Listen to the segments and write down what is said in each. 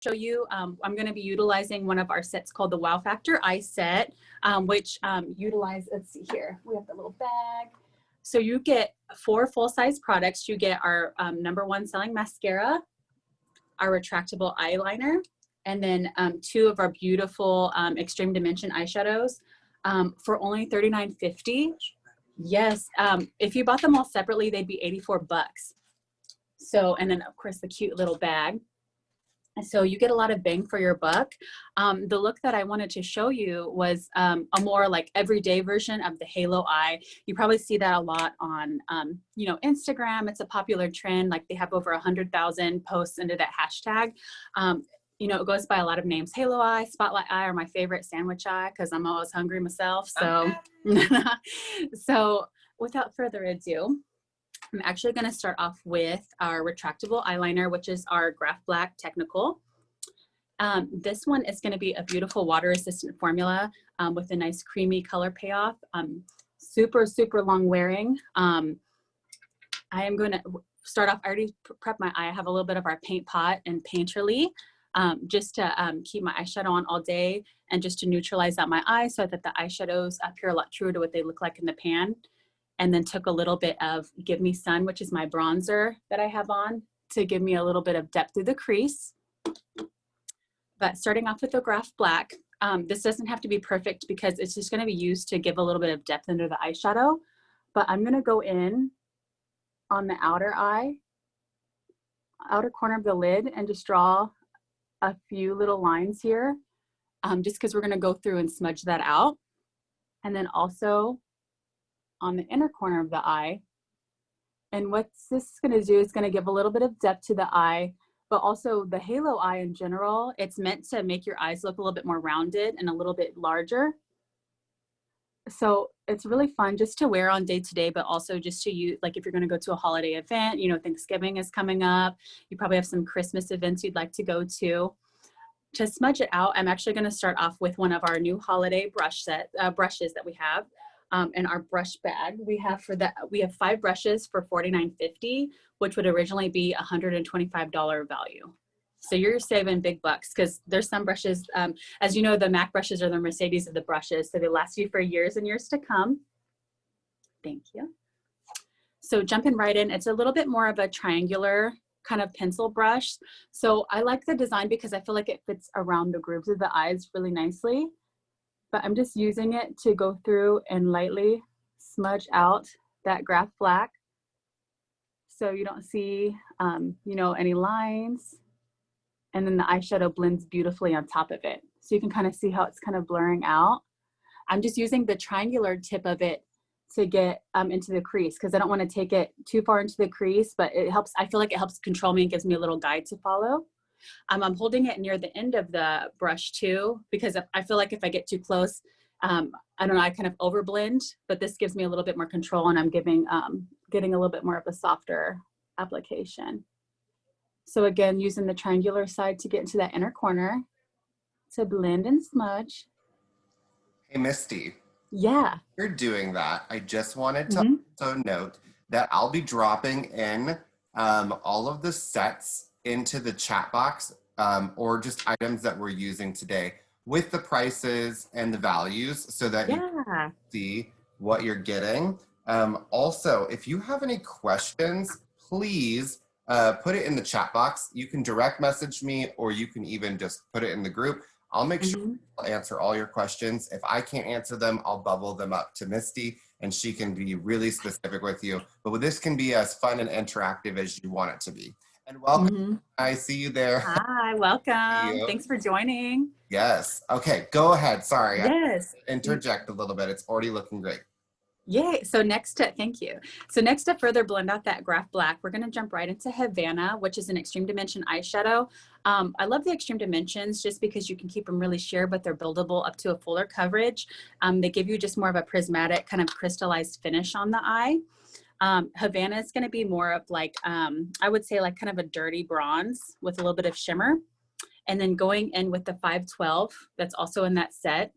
show you, I'm going to be utilizing one of our sets called the Wow Factor Eye Set, which utilize, let's see here, we have the little bag. So you get 4 full-size products. You get our #1 selling mascara, our retractable eyeliner, and then 2 of our beautiful Extreme Dimension eyeshadows for only $39.50. Yes, if you bought them all separately, they'd be 84 bucks. So, and then of course the cute little bag. So you get a lot of bang for your buck. The look that I wanted to show you was a more like everyday version of the halo eye. You probably see that a lot on, you know, Instagram. It's a popular trend. Like they have over 100,000 posts under that hashtag. You know, it goes by a lot of names. Halo eye, spotlight eye, or my favorite sandwich eye, because I'm always hungry myself. So, so without further ado, I'm actually going to start off with our retractable eyeliner, which is our Graph Black Technakohl. This one is going to be a beautiful water resistant formula with a nice creamy color payoff. Super, super long wearing. I am going to start off, I already prepped my eye. I have a little bit of our paint pot and Painterly just to keep my eyeshadow on all day and just to neutralize out my eye so that the eyeshadows appear a lot truer to what they look like in the pan. And then took a little bit of Give Me Sun, which is my bronzer that I have on, to give me a little bit of depth through the crease. But starting off with the Graph Black, this doesn't have to be perfect because it's just going to be used to give a little bit of depth under the eyeshadow. But I'm going to go in on the outer eye, outer corner of the lid, and just draw a few little lines here, just because we're going to go through and smudge that out. And then also on the inner corner of the eye. And what this is going to do is going to give a little bit of depth to the eye, but also the halo eye in general. It's meant to make your eyes look a little bit more rounded and a little bit larger. So it's really fun just to wear on day to day, but also just to use, like if you're going to go to a holiday event, you know, Thanksgiving is coming up. You probably have some Christmas events you'd like to go to. To smudge it out, I'm actually going to start off with one of our new holiday brushes that we have. In our brush bag, we have 5 brushes for $49.50, which would originally be $125 value. So you're saving big bucks because there's some brushes, as you know, the MAC brushes are the Mercedes of the brushes, so they last you for years and years to come. Thank you. So jumping right in, it's a little bit more of a triangular kind of pencil brush. So I like the design because I feel like it fits around the grooves of the eyes really nicely. But I'm just using it to go through and lightly smudge out that Graph Black so you don't see, you know, any lines. And then the eyeshadow blends beautifully on top of it. So you can kind of see how it's kind of blurring out. I'm just using the triangular tip of it to get into the crease because I don't want to take it too far into the crease, but it helps. I feel like it helps control me and gives me a little guide to follow. I'm holding it near the end of the brush too, because I feel like if I get too close, I don't know, I kind of overblend, but this gives me a little bit more control and I'm getting a little bit more of a softer application. So again, using the triangular side to get into that inner corner to blend and smudge. Hey, Misty. Yeah. You're doing that. I just wanted to also note that I'll be dropping in all of the sets into the chat box or just items that we're using today with the prices and the values so that you can see what you're getting. Also, if you have any questions, please put it in the chat box. You can direct message me or you can even just put it in the group. I'll make sure I'll answer all your questions. If I can't answer them, I'll bubble them up to Misty and she can be really specific with you. But this can be as fun and interactive as you want it to be. And welcome. I see you there. Hi, welcome. Thanks for joining. Yes. Okay, go ahead. Sorry. Yes. I interject a little bit. It's already looking great. Yay. So next to, thank you. So next to further blend out that Graph Black, we're going to jump right into Havana, which is an Extreme Dimension eyeshadow. I love the Extreme Dimensions just because you can keep them really sheer, but they're buildable up to a fuller coverage. They give you just more of a prismatic kind of crystallized finish on the eye. Havana is going to be more of like, I would say like kind of a dirty bronze with a little bit of shimmer. And then going in with the 512, that's also in that set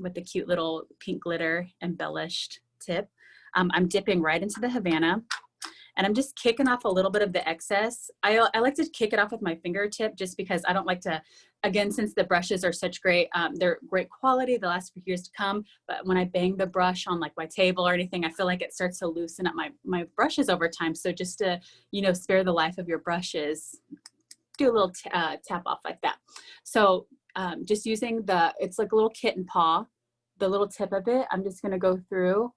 with the cute little pink glitter embellished tip. I'm dipping right into the Havana. And I'm just kicking off a little bit of the excess. I like to kick it off with my fingertip just because I don't like to, again, since the brushes are such great, they're great quality, they'll last for years to come. But when I bang the brush on like my table or anything, I feel like it starts to loosen up my brushes over time. So just to, you know, spare the life of your brushes, do a little tap off like that. So just using it's like a little kitten paw, the little tip of it, I'm just gonna go through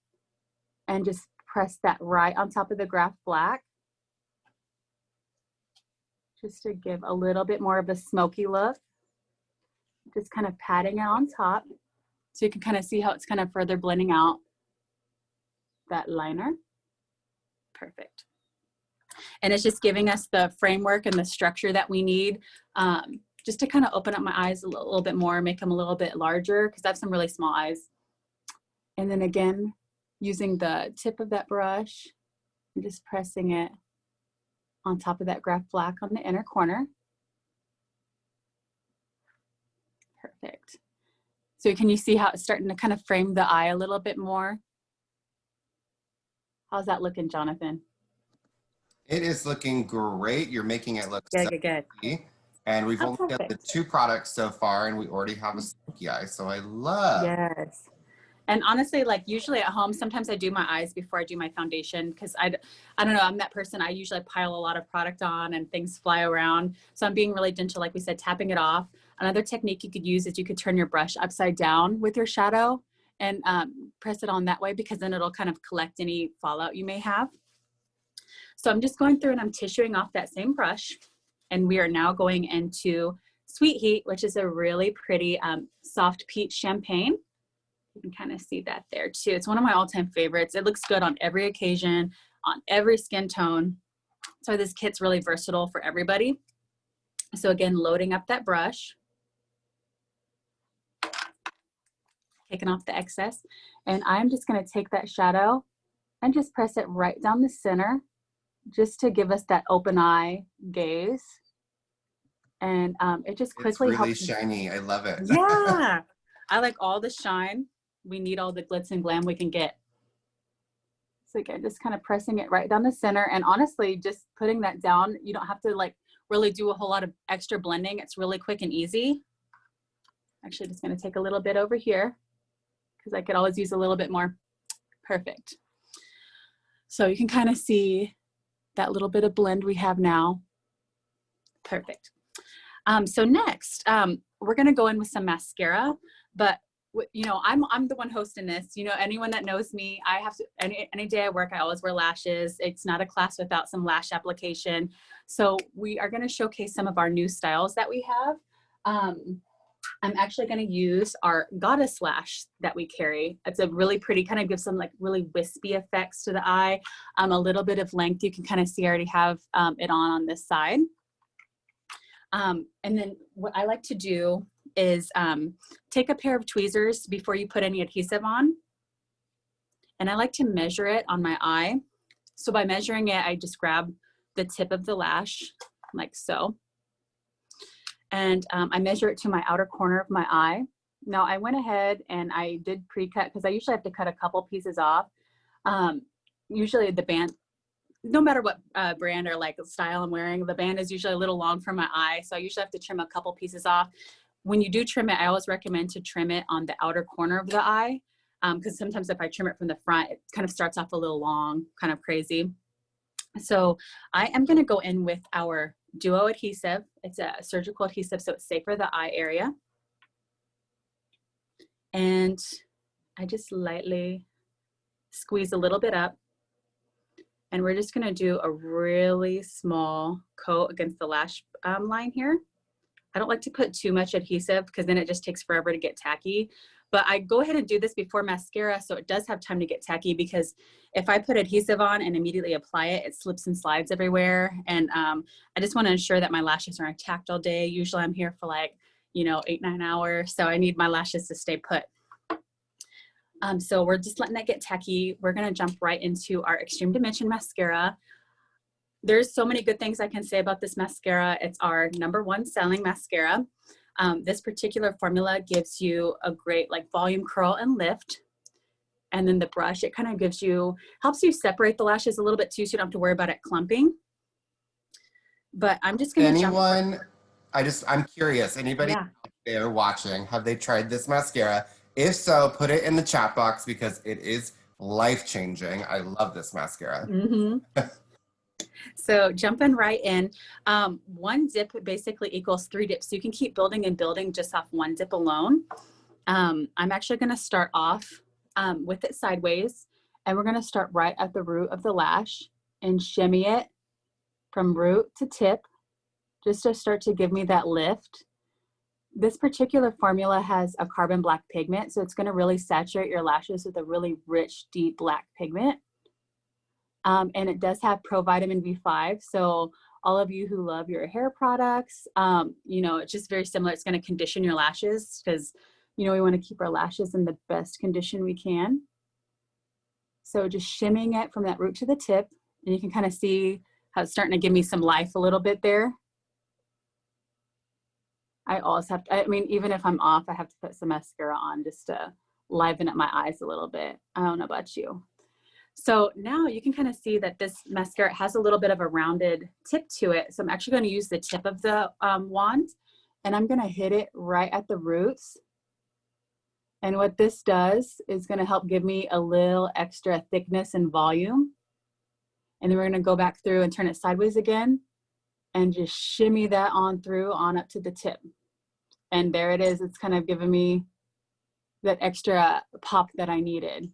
and just press that right on top of the graph black, just to give a little bit more of a smoky look. Just kind of patting it on top so you can kind of see how it's kind of further blending out that liner. Perfect. And it's just giving us the framework and the structure that we need, just to kind of open up my eyes a little bit more, make them a little bit larger because I have some really small eyes. And then again, using the tip of that brush and just pressing it on top of that graph black on the inner corner. Perfect. So can you see how it's starting to kind of frame the eye a little bit more? How's that looking, Jonathan? It is looking great. You're making it look good, so good. pretty. And we've only got the 2 products so far, and we already have a smoky eye. So I love. Yes. And honestly, like usually at home, sometimes I do my eyes before I do my foundation because I don't know, I'm that person. I usually pile a lot of product on and things fly around. So I'm being really gentle, like we said, tapping it off. Another technique you could use is you could turn your brush upside down with your shadow and press it on that way because then it'll kind of collect any fallout you may have. So I'm just going through and I'm tissuing off that same brush. And we are now going into Sweet Heat, which is a really pretty soft peach champagne. You can kind of see that there too. It's one of my all-time favorites. It looks good on every occasion, on every skin tone. So this kit's really versatile for everybody. So again, loading up that brush, taking off the excess. And I'm just gonna take that shadow and just press it right down the center, just to give us that open eye gaze. And it just quickly helps. It's really shiny. I love it. Yeah, I like all the shine. We need all the glitz and glam we can get. So again, just kind of pressing it right down the center. And honestly, just putting that down, you don't have to like really do a whole lot of extra blending. It's really quick and easy. Actually, just gonna take a little bit over here because I could always use a little bit more. Perfect. So you can kind of see that little bit of blend we have now. Perfect. So next, we're gonna go in with some mascara, but you know, I'm the one hosting this. You know, anyone that knows me, I have to, any day I work, I always wear lashes. It's not a class without some lash application. So we are gonna showcase some of our new styles that we have. I'm actually gonna use our goddess lash that we carry. It's a really pretty, kind of gives some like really wispy effects to the eye. A little bit of length, you can kind of see I already have it on this side. And then what I like to do is take a pair of tweezers before you put any adhesive on. And I like to measure it on my eye. So by measuring it, I just grab the tip of the lash like so. And I measure it to my outer corner of my eye. Now I went ahead and I did pre-cut because I usually have to cut a couple pieces off. Usually the band, no matter what brand or like style I'm wearing, the band is usually a little long for my eye. So I usually have to trim a couple pieces off. When you do trim it, I always recommend to trim it on the outer corner of the eye. Because sometimes if I trim it from the front, it kind of starts off a little long, kind of crazy. So I am gonna go in with our Duo adhesive. It's a surgical adhesive, so it's safe for the eye area. And I just lightly squeeze a little bit up. And we're just gonna do a really small coat against the lash line here. I don't like to put too much adhesive because then it just takes forever to get tacky. But I go ahead and do this before mascara so it does have time to get tacky, because if I put adhesive on and immediately apply it, it slips and slides everywhere. And I just want to ensure that my lashes are intact all day. Usually I'm here for like, you know, 8-9 hours. So I need my lashes to stay put. So we're just letting that get tacky. We're going to jump right into our Extreme Dimension mascara. There's so many good things I can say about this mascara. It's our #1 selling mascara. This particular formula gives you a great like volume curl and lift. And then the brush, it kind of gives you, helps you separate the lashes a little bit too, so you don't have to worry about it clumping. But I'm just going to Anyone, I'm curious, anybody Yeah. out there watching, have they tried this mascara? If so, put it in the chat box because it is life-changing. I love this mascara. So jumping right in, one dip basically equals 3 dips. So you can keep building and building just off one dip alone. I'm actually going to start off with it sideways, and we're going to start right at the root of the lash and shimmy it from root to tip, just to start to give me that lift. This particular formula has a carbon black pigment, so it's going to really saturate your lashes with a really rich, deep black pigment. And it does have provitamin B5. So all of you who love your hair products, you know, it's just very similar. It's going to condition your lashes because, you know, we want to keep our lashes in the best condition we can. So just shimming it from that root to the tip, and you can kind of see how it's starting to give me some life a little bit there. I always have to, I mean, even if I'm off, I have to put some mascara on just to liven up my eyes a little bit. I don't know about you. So now you can kind of see that this mascara has a little bit of a rounded tip to it. So I'm actually going to use the tip of the wand, and I'm going to hit it right at the roots. And what this does is going to help give me a little extra thickness and volume. And then we're going to go back through and turn it sideways again and just shimmy that on through on up to the tip. And there it is. It's kind of giving me that extra pop that I needed.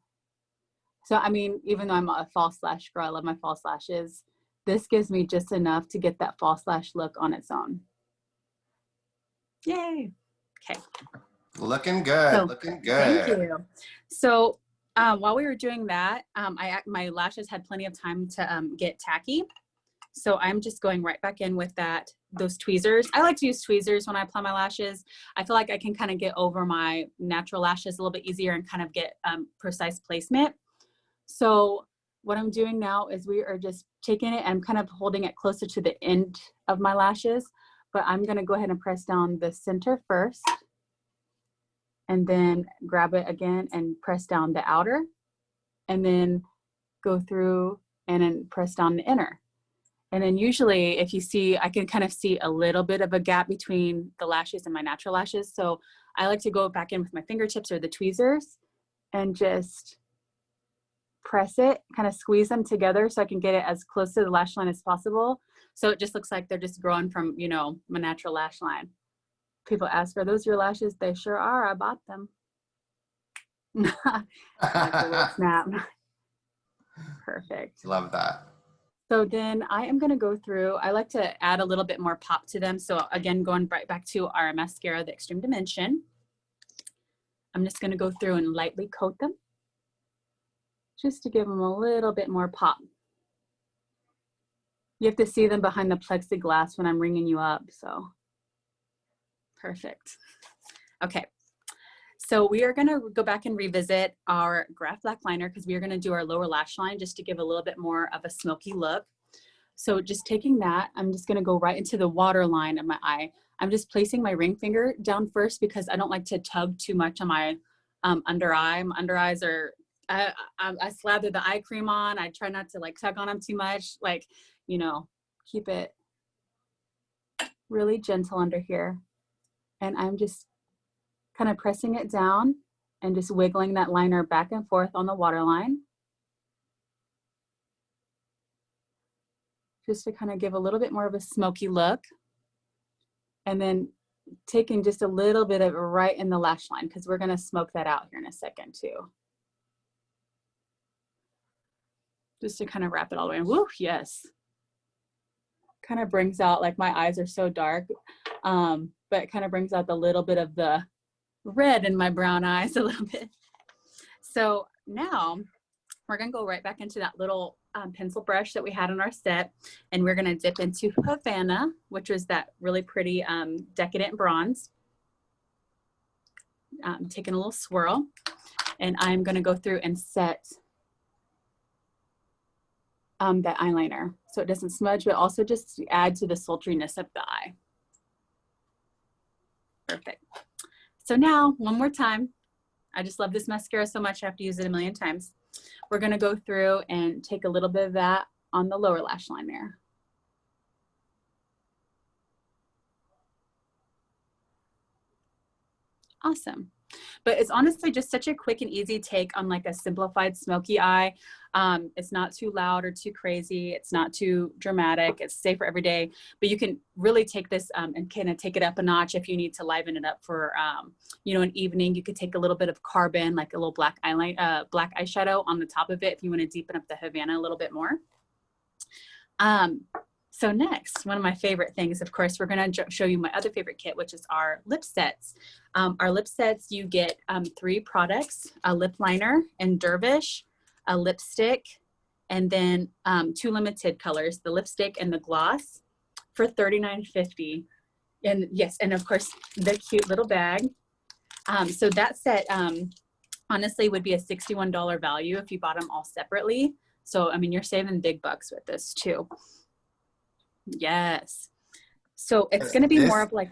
So, I mean, even though I'm a false lash girl, I love my false lashes, this gives me just enough to get that false lash look on its own. Yay. Okay. Looking good, So, looking good. Thank you. So while we were doing that, my lashes had plenty of time to get tacky. So I'm just going right back in with those tweezers. I like to use tweezers when I apply my lashes. I feel like I can kind of get over my natural lashes a little bit easier and kind of get precise placement. So what I'm doing now is we are just taking it and I'm kind of holding it closer to the end of my lashes, but I'm going to go ahead and press down the center first and then grab it again and press down the outer and then go through and then press down the inner. And then usually if you see, I can kind of see a little bit of a gap between the lashes and my natural lashes. So I like to go back in with my fingertips or the tweezers and just press it, kind of squeeze them together so I can get it as close to the lash line as possible. So it just looks like they're just growing from, you know, my natural lash line. People ask, are those your lashes? They sure are. I bought them. Like a little snap. Perfect. Love that. So then I am going to go through, I like to add a little bit more pop to them. So again, going right back to our mascara, the Extreme Dimension. I'm just going to go through and lightly coat them just to give them a little bit more pop. You have to see them behind the plexiglass when I'm ringing you up. So perfect. Okay. So we are going to go back and revisit our graph black liner because we are going to do our lower lash line just to give a little bit more of a smoky look. So just taking that, I'm just going to go right into the water line of my eye. I'm just placing my ring finger down first because I don't like to tug too much on my under eye. My under eyes are, I slather the eye cream on. I try not to like tug on them too much. Like, you know, keep it really gentle under here. And I'm just kind of pressing it down and just wiggling that liner back and forth on the waterline. Just to kind of give a little bit more of a smoky look. And then taking just a little bit of it right in the lash line because we're going to smoke that out here in a second too. Just to kind of wrap it all the way in. Woo, yes. Kind of brings out, like my eyes are so dark, but it kind of brings out the little bit of the red in my brown eyes a little bit. So now we're going to go right back into that little pencil brush that we had in our set, and we're going to dip into Havana, which was that really pretty decadent bronze. Taking a little swirl, and I'm going to go through and set that eyeliner so it doesn't smudge, but also just add to the sultriness of the eye. Perfect. So now, one more time, I just love this mascara so much, I have to use it a million times. We're gonna go through and take a little bit of that on the lower lash line there. Awesome. But it's honestly just such a quick and easy take on like a simplified smoky eye. It's not too loud or too crazy. It's not too dramatic. It's safe for every day. But you can really take this and kind of take it up a notch if you need to liven it up for, you know, an evening. You could take a little bit of carbon, like a little black eyeshadow on the top of it if you want to deepen up the Havana a little bit more. So next, one of my favorite things, of course, we're going to show you my other favorite kit, which is our lip sets. Our lip sets, you get 3 products, a lip liner and Dervish, a lipstick, and then 2 limited colors, the lipstick and the gloss for $39.50. And yes, and of course, the cute little bag. So that set honestly would be a $61 value if you bought them all separately. So, I mean, you're saving big bucks with this too. Yes. So it's going to be more of like,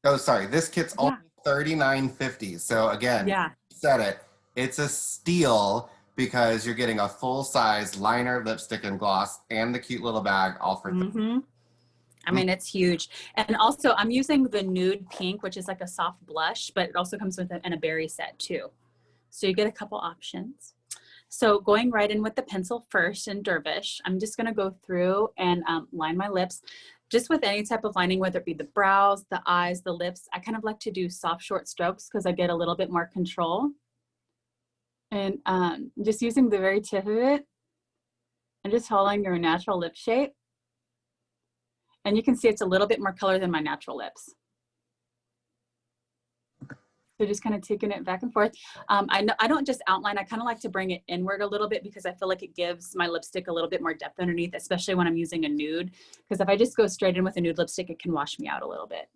oh, sorry. This kit's only $39.50. So again, you said it. It's a steal because you're getting a full size liner, lipstick, and gloss, and the cute little bag all for I mean, it's huge. And also I'm using the Nude pink, which is like a soft blush, but it also comes with in a berry set too. So you get a couple options. So going right in with the pencil first in Dervish, I'm just gonna go through and line my lips. Just with any type of lining, whether it be the brows, the eyes, the lips, I kind of like to do soft, short strokes because I get a little bit more control. And just using the very tip of it and just following your natural lip shape. And you can see it's a little bit more color than my natural lips. So just kind of taking it back and forth. I don't just outline, I kind of like to bring it inward a little bit because I feel like it gives my lipstick a little bit more depth underneath, especially when I'm using a nude. Because if I just go straight in with a nude lipstick, it can wash me out a little bit.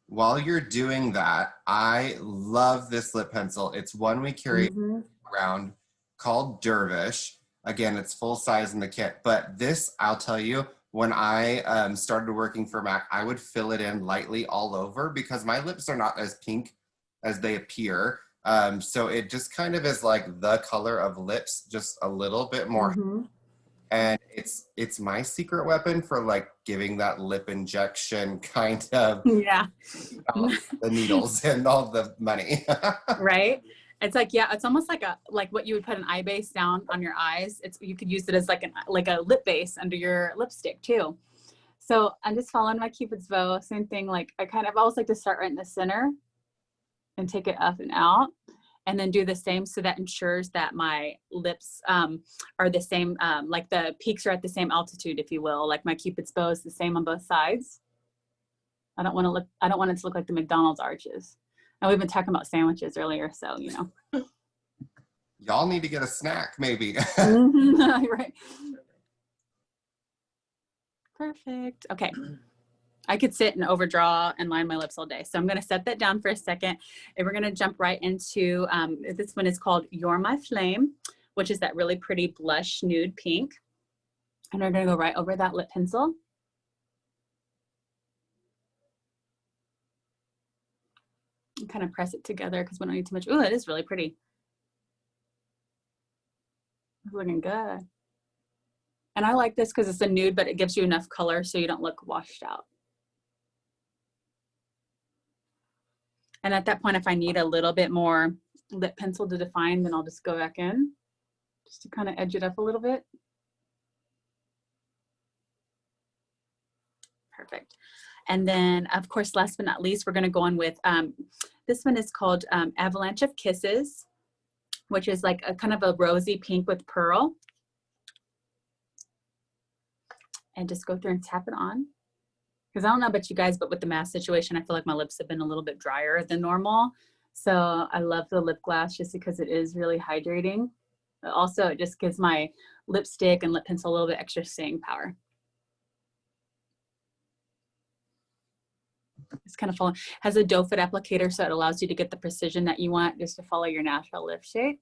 While you're doing that, I love this lip pencil. It's one we carry around called Dervish. Again, it's full size in the kit. But this, I'll tell you, when I started working for MAC, I would fill it in lightly all over because my lips are not as pink as they appear. So it just kind of is like the color of lips, just a little bit more. And it's my secret weapon for like giving that lip injection kind of the needles and all the money. Right? It's like, yeah, it's almost like what you would put an eye base down on your eyes. You could use it as like a lip base under your lipstick too. So I'm just following my Cupid's bow. Same thing. Like I always like to start right in the center and take it up and out, and then do the same. So that ensures that my lips are the same, like the peaks are at the same altitude, if you will. Like my Cupid's bow is the same on both sides. I don't want it to look like the McDonald's arches. And we've been talking about sandwiches earlier, so you know. Y'all need to get a snack, maybe. Right. Perfect. Okay. I could sit and overdraw and line my lips all day. So I'm going to set that down for a second. And we're going to jump right into, this one is called You're My Flame, which is that really pretty blush nude pink. And we're going to go right over that lip pencil. And kind of press it together because we don't need too much. Ooh, it is really pretty. It's looking good. And I like this because it's a nude, but it gives you enough color so you don't look washed out. And at that point, if I need a little bit more lip pencil to define, then I'll just go back in just to kind of edge it up a little bit. Perfect. And then, of course, last but not least, we're going to go on with, this one is called Avalanche of Kisses, which is like a kind of a rosy pink with pearl. And just go through and tap it on. Because I don't know about you guys, but with the mask situation, I feel like my lips have been a little bit drier than normal. So I love the lip gloss just because it is really hydrating. But also, it just gives my lipstick and lip pencil a little bit extra staying power. It's kind of fun. Has a doe foot applicator, so it allows you to get the precision that you want just to follow your natural lip shape.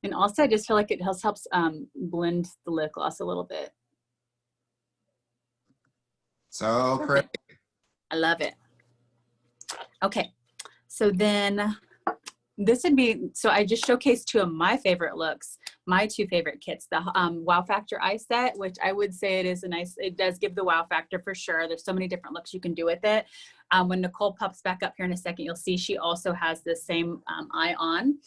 And also, I just feel like it helps blend the lip gloss a little bit. So pretty. I love it. Okay, so then This would be, so I just showcased two of my favorite looks, my two favorite kits, the Wow Factor Eye Set, which I would say it is a nice, it does give the wow factor for sure. There's so many different looks you can do with it. When Nicole pops back up here in a second, you'll see she also has the same eye on,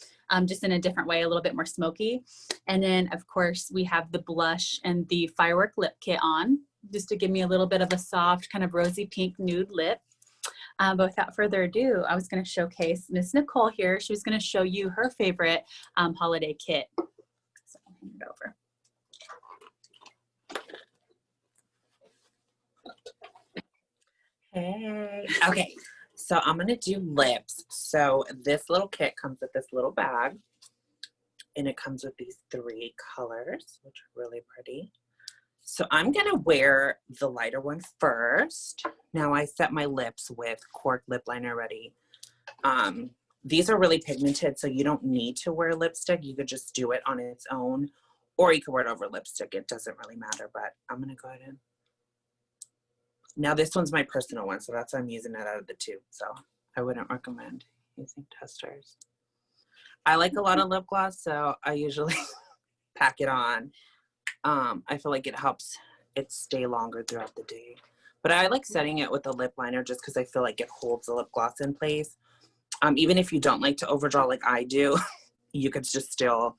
just in a different way, a little bit more smoky. And then of course we have the blush and the Firework lip kit on, just to give me a little bit of a soft kind of rosy pink nude lip. But without further ado, I was going to showcase Miss Nicole here. She was going to show you her favorite holiday kit. So I'll hand it over. Hey. Okay, so I'm going to do lips. So this little kit comes with this little bag. And it comes with these 3 colors, which are really pretty. So I'm gonna wear the lighter one first. Now I set my lips with cork lip liner already. These are really pigmented, so you don't need to wear lipstick. You could just do it on its own, or you could wear it over lipstick. It doesn't really matter, but I'm gonna go ahead and. Now this one's my personal one, so that's why I'm using it out of the 2. So I wouldn't recommend using testers. I like a lot of lip gloss, so I usually pack it on. I feel like it helps it stay longer throughout the day. But I like setting it with a lip liner just because I feel like it holds the lip gloss in place. Even if you don't like to overdraw like I do, you could just still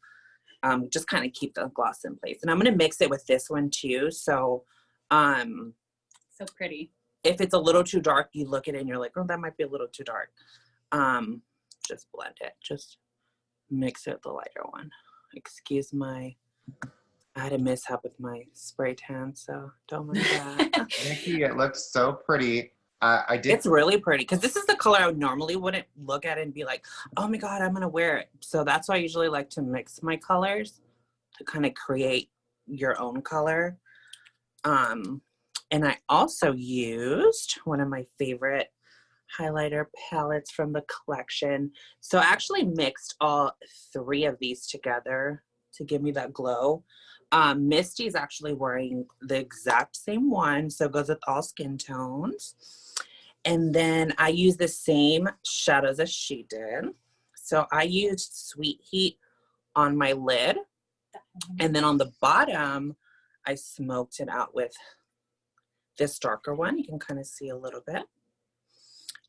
just kind of keep the gloss in place. And I'm going to mix it with this one too. So So pretty. If it's a little too dark, you look at it and you're like, oh, that might be a little too dark. Just blend it. Just mix it with the lighter one. Excuse my... I had a mishap with my spray tan, so don't mind that. Nikki, it looks so pretty. It's really pretty because this is the color I normally wouldn't look at it and be like, oh my God, I'm going to wear it. So that's why I usually like to mix my colors to kind of create your own color. And I also used one of my favorite highlighter palettes from the collection. So I actually mixed all 3 of these together to give me that glow. Misty's actually wearing the exact same one, so it goes with all skin tones. And then I use the same shadows as she did. So I used Sweet Heat on my lid, and then on the bottom, I smoked it out with this darker one. You can kind of see a little bit.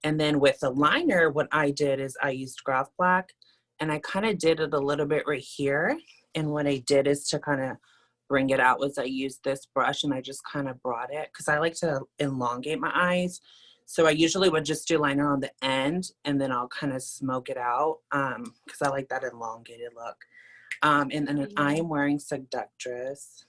And then with the liner, what I did is I used Graph Black, and I kind of did it a little bit right here. And what I did is to kind of bring it out was I used this brush and I just kind of brought it because I like to elongate my eyes. So I usually would just do liner on the end and then I'll kind of smoke it out because I like that elongated look. And then I am wearing Seductress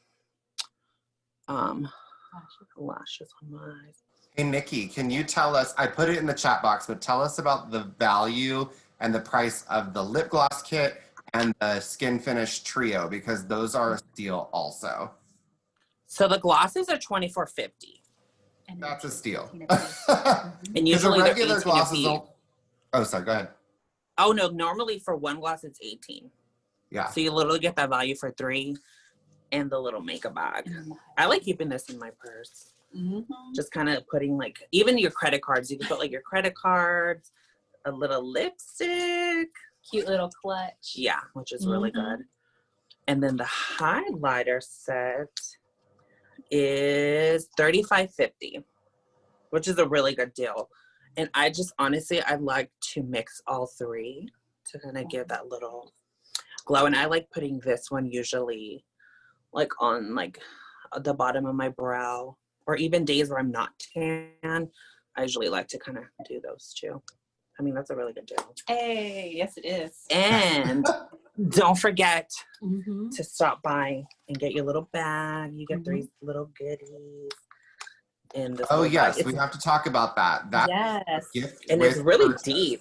lashes on my eyes. Hey, Nikki, can you tell us, I put it in the chat box, but tell us about the value and the price of the lip gloss kit and the skin finish trio, because those are a steal also. So the glosses are $24.50. That's a steal. And usually the they're regular 18 glosses a piece. Oh, sorry, go ahead. Oh no, normally for one gloss it's 18. Yeah. So you literally get that value for 3 and the little makeup bag. I like keeping this in my purse. Just kind of putting like, even your credit cards, you can put like your credit cards, a little lipstick. Cute little clutch. Yeah, which is really good. And then the highlighter set is $35.50, which is a really good deal. And I just honestly, I like to mix all 3 to kind of give that little glow. And I like putting this one usually like on like the bottom of my brow, or even days where I'm not tan. I usually like to kind of do those 2. I mean, that's a really good deal. Hey, yes it is. And don't forget to stop by and get your little bag. You get 3 little goodies. In this yes, we have to talk about that. Yes. Gift and it's really purchase. deep.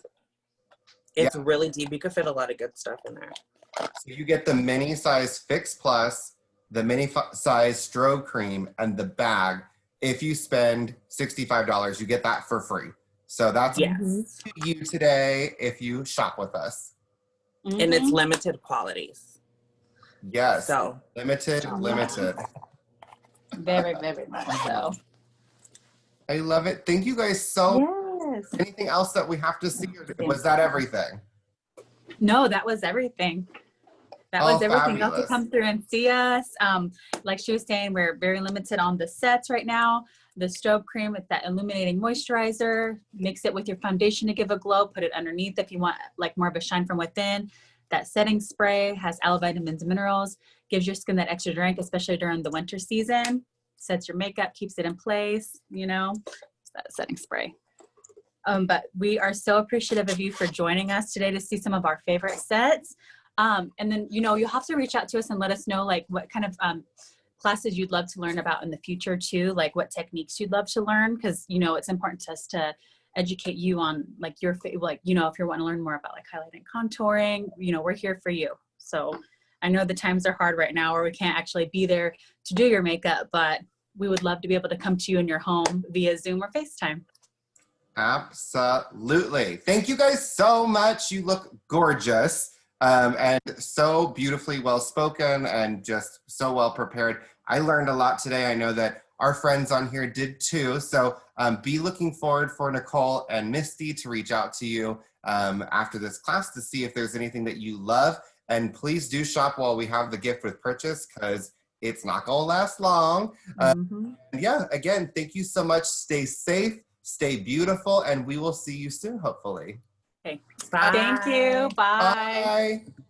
It's really deep. You could fit a lot of good stuff in there. So you get the mini size Fix Plus, the mini size strobe cream, and the bag. If you spend $65, you get that for free. So that's to you today if you shop with us. And it's limited qualities. Yes. So limited. Very, very much so. I love it. Thank you guys so much. Yes. Anything else that we have to see? Or was that everything? No, that was everything. That Oh, was everything. You have to fabulous. come through and see us. Like she was saying, we're very limited on the sets right now. The Stove Cream with that illuminating moisturizer, mix it with your foundation to give a glow, put it underneath if you want like more of a shine from within. That setting spray has aloe vitamins and minerals, gives your skin that extra drink, especially during the winter season. Sets your makeup, keeps it in place, you know, it's that setting spray. But we are so appreciative of you for joining us today to see some of our favorite sets. And then, you know, you'll have to reach out to us and let us know like what kind of classes you'd love to learn about in the future too, like what techniques you'd love to learn, because, you know, it's important to us to educate you on like your, like, you know, if you're wanting to learn more about like highlighting, contouring, you know, we're here for you. So I know the times are hard right now, or we can't actually be there to do your makeup, but we would love to be able to come to you in your home via Zoom or FaceTime. Absolutely. Thank you guys so much. You look gorgeous and so beautifully well spoken and just so well prepared. I learned a lot today. I know that our friends on here did too. So be looking forward for Nicole and Misty to reach out to you after this class to see if there's anything that you love. And please do shop while we have the gift with purchase, because it's not going to last long. Yeah, again, thank you so much. Stay safe. Stay beautiful, and we will see you soon, hopefully. Okay. Bye. Thank you. Bye. Bye.